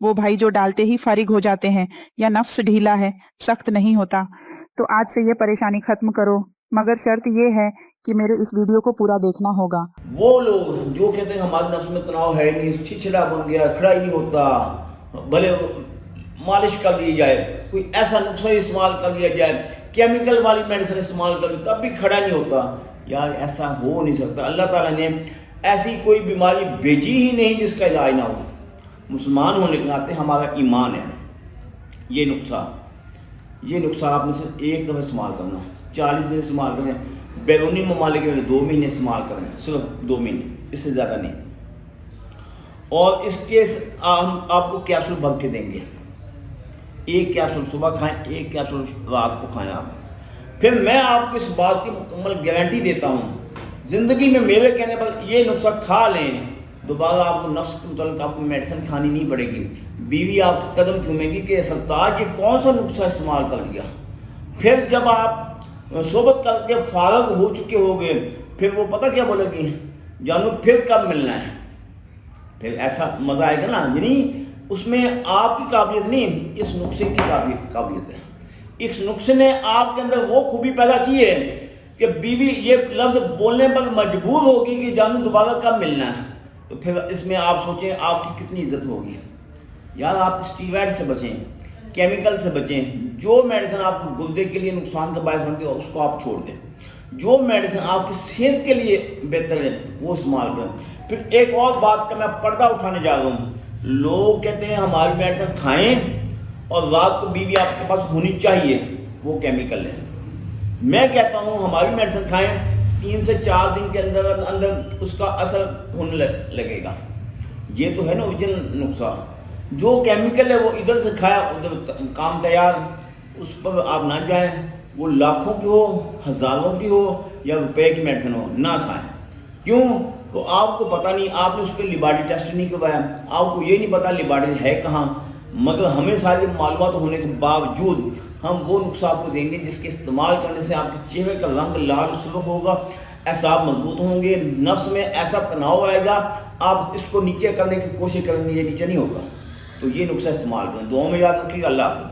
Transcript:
वो भाई जो डालते ही फारिग हो जाते हैं, या नफ्स ढीला है, सख्त नहीं होता। तो आज से ये परेशानी खत्म करो, मगर शर्त ये है कि मेरे इस वीडियो को पूरा देखना होगा। वो लोग जो कहते हैं हमारे नफ्स में तनाव है नहीं, छिछड़ा बन गया, खड़ा ही नहीं होता, भले मालिश कर दी जाए, कोई ऐसा नुस्खा इस्तेमाल कर दिया जाए, केमिकल वाली मेडिसिन इस्तेमाल कर दी तब भी खड़ा नहीं होता, यार ऐसा हो नहीं सकता। अल्लाह ताला ने ऐसी कोई बीमारी भेजी ही नहीं जिसका इलाज ना हो। मुसलमान होने के नाते हमारा ईमान है। ये नुस्खा आपने सिर्फ एक दफ़ा इस्तेमाल करना, 40 दिन इस्तेमाल करें, बैरूनी ममालिक में 2 महीने इस्तेमाल करें, सिर्फ 2 महीने, इससे ज़्यादा नहीं। और इसके हम आपको कैप्सूल भर के देंगे, 1 कैप्सूल सुबह खाएं, 1 कैप्सूल रात को खाएं आप। फिर मैं आपको इस बात की मुकम्मल गारंटी देता हूँ, ज़िंदगी में मेरे कहने पर ये नुस्खा खा लें, दोबारा आपको नफ्स के मुताबिक आपको मेडिसिन खानी नहीं पड़ेगी। बीवी आपके कदम चूमेगी कि सरताज ये कौन सा नुस्खा इस्तेमाल कर लिया। फिर जब आप सोबत करके फारग हो चुके होंगे, फिर वो पता क्या बोलेगी, जानू फिर कब मिलना है। फिर ऐसा मज़ा आएगा ना, यानी उसमें आपकी काबिलियत नहीं, इस नुस्खे की काबिलियत है। इस नुस्खे ने आपके अंदर वो खूबी पैदा की है कि बीवी ये लफ्ज़ बोलने पर मजबूर होगी कि जानू दोबारा कब मिलना है। तो फिर इसमें आप सोचें आपकी कितनी इज्जत होगी। यार आप स्टीरॉयड से बचें, केमिकल से बचें। जो मेडिसिन आपको गुर्दे के लिए नुकसान का बायस बनती है उसको आप छोड़ दें। जो मेडिसिन आपकी सेहत के लिए बेहतर है वो इस्तेमाल करें। फिर एक और बात का मैं पर्दा उठाने जा रहा हूँ। लोग कहते हैं हमारी मेडिसिन खाएं और रात को बीवी आपके पास होनी चाहिए, वो केमिकल है। मैं कहता हूँ हमारी मेडिसिन खाएं, 3 से 4 दिन के अंदर अंदर उसका असर होने लगेगा। ये तो है ना ओरिजिनल नुस्खा। जो केमिकल है वो इधर से खाया उधर काम तैयार, उस पर आप ना जाएं। वो लाखों की हो, हज़ारों की हो या रुपए की मेडिसिन हो, ना खाएं। क्यों? तो आपको पता नहीं, आपने उसके लिबार्टी टेस्ट नहीं करवाया, आपको ये नहीं पता लिबार्टी है कहाँ। मगर हमें सारी मालूमात होने के बावजूद हम वो नुस्खा आपको देंगे जिसके इस्तेमाल करने से आपके चेहरे का रंग लाल सुर्ख होगा, एसाब मजबूत होंगे, नफ्स में ऐसा तनाव आएगा, आप इसको नीचे करने की कोशिश करेंगे, ये नीचे नहीं होगा। तो ये नुस्खा इस्तेमाल करें। दुआ में याद रखिएगा। अल्लाह हाफ़िज़।